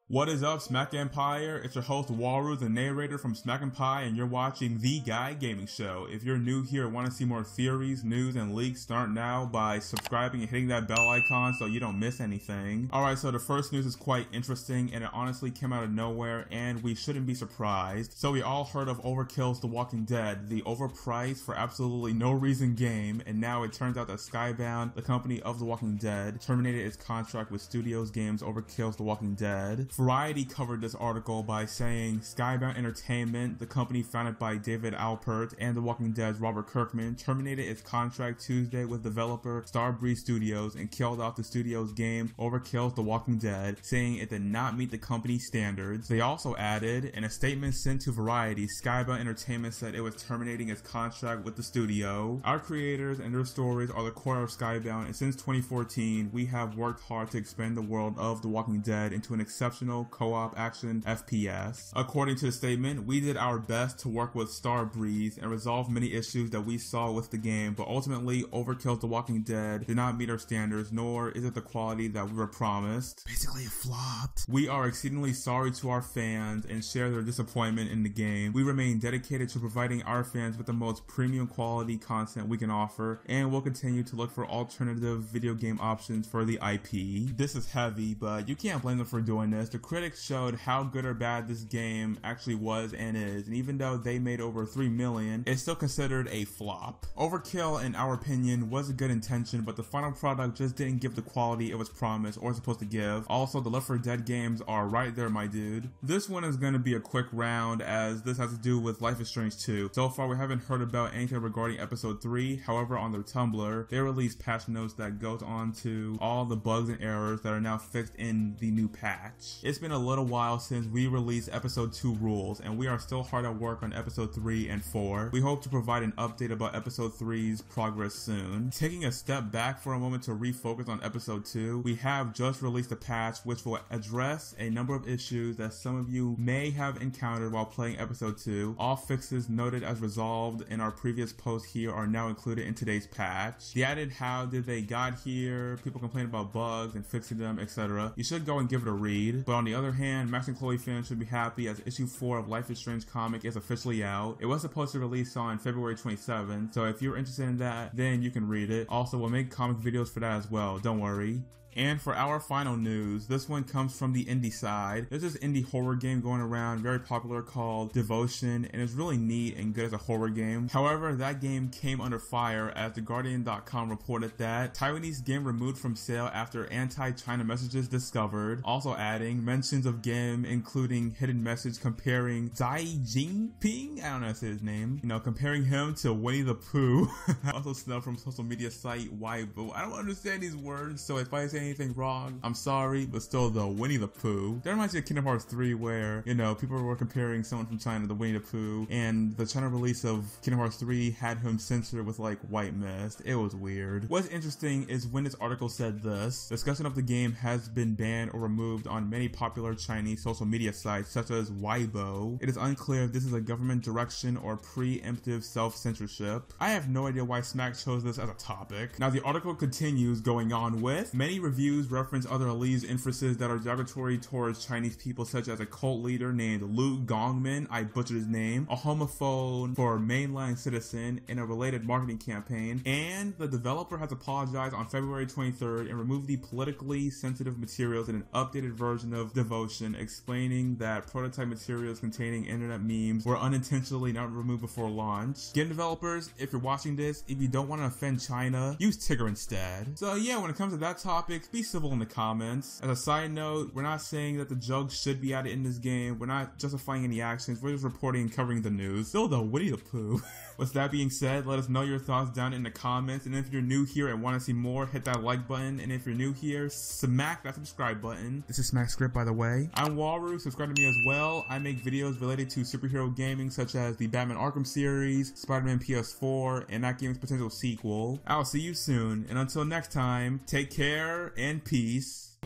What is up, SmackNPie? It's your host Waru, the narrator from SmackNPie, and you're watching The Guy Gaming Show. If you're new here and want to see more theories, news, and leaks, start now by subscribing and hitting that bell icon so you don't miss anything. Alright, so the first news is quite interesting, and it honestly came out of nowhere, and we shouldn't be surprised. So we all heard of Overkills The Walking Dead, the overpriced for absolutely no reason game, and now it turns out that Skybound, the company of The Walking Dead, terminated its contract with Studios Games Overkills The Walking Dead. Variety covered this article by saying Skybound Entertainment, the company founded by David Alpert and The Walking Dead's Robert Kirkman, terminated its contract Tuesday with developer Starbreeze Studios and killed off the studio's game Overkills The Walking Dead, saying it did not meet the company's standards. They also added, in a statement sent to Variety, Skybound Entertainment said it was terminating its contract with the studio. Our creators and their stories are the core of Skybound, and since 2014, we have worked hard to expand the world of The Walking Dead into an exceptional co-op action FPS. According to the statement, we did our best to work with Starbreeze and resolve many issues that we saw with the game, but ultimately Overkills The Walking Dead did not meet our standards, nor is it the quality that we were promised. Basically, it flopped. We are exceedingly sorry to our fans and share their disappointment in the game. We remain dedicated to providing our fans with the most premium quality content we can offer, and we'll continue to look for alternative video game options for the IP. This is heavy, but you can't blame them for doing this. The critics showed how good or bad this game actually was and is, and even though they made over 3 million, it's still considered a flop. Overkill, in our opinion, was a good intention, but the final product just didn't give the quality it was promised or supposed to give. Also, the Left 4 Dead games are right there, my dude. This one is going to be a quick round, as this has to do with Life is Strange 2. So far, we haven't heard about anything regarding episode 3. However, on their Tumblr, they released patch notes that goes on to all the bugs and errors that are now fixed in the new patch. It's been a little while since we released episode 2 rules, and we are still hard at work on episode 3 and 4. We hope to provide an update about episode 3's progress soon. Taking a step back for a moment to refocus on episode 2, we have just released a patch which will address a number of issues that some of you may have encountered while playing episode 2. All fixes noted as resolved in our previous post here are now included in today's patch. The added how did they got here, people complain about bugs and fixing them, etc. You should go and give it a read, but on the other hand, Max and Chloe fans should be happy as issue 4 of Life is Strange comic is officially out. It was supposed to release on February 27th, so if you're interested in that, then you can read it. Also, we'll make comic videos for that as well, don't worry. And for our final news, this one comes from the indie side. There's this indie horror game going around, very popular, called Devotion, and it's really neat and good as a horror game. However, that game came under fire as TheGuardian.com reported that Taiwanese game removed from sale after anti-China messages discovered. Also adding mentions of game including hidden message comparing Xi Jinping, I don't know how to say his name, comparing him to Winnie the Pooh. Also snubbed from social media site Weibo. I don't understand these words, so if I say anything wrong, I'm sorry, but still though, Winnie the Pooh. That reminds me of Kingdom Hearts 3 where, people were comparing someone from China to Winnie the Pooh, and the China release of Kingdom Hearts 3 had him censored with like white mist. It was weird. What's interesting is when this article said this, discussion of the game has been banned or removed on many popular Chinese social media sites such as Weibo. It is unclear if this is a government direction or preemptive self-censorship. I have no idea why Smack chose this as a topic. Now the article continues going on with, many reviews reference other LiS inferences that are derogatory towards Chinese people, such as a cult leader named Lu Gongmin, I butchered his name, a homophobe for mainland citizen in a related marketing campaign, and the developer has apologized on February 23rd and removed the politically sensitive materials in an updated version of Devotion, explaining that prototype materials containing internet memes were unintentionally not removed before launch. Game developers, if you're watching this, if you don't want to offend China, use Tigger instead. So yeah, when it comes to that topic, be civil in the comments. As a side note, we're not saying that the jokes should be added in this game. We're not justifying any actions. We're just reporting and covering the news. Still though, Winnie the Pooh. With that being said, let us know your thoughts down in the comments. And if you're new here and want to see more, hit that like button. And if you're new here, smack that subscribe button. This is Smack Script, by the way. I'm Waru. Subscribe to me as well. I make videos related to superhero gaming, such as the Batman Arkham series, Spider-Man PS4, and that game's potential sequel. I'll see you soon. And until next time, take care and peace.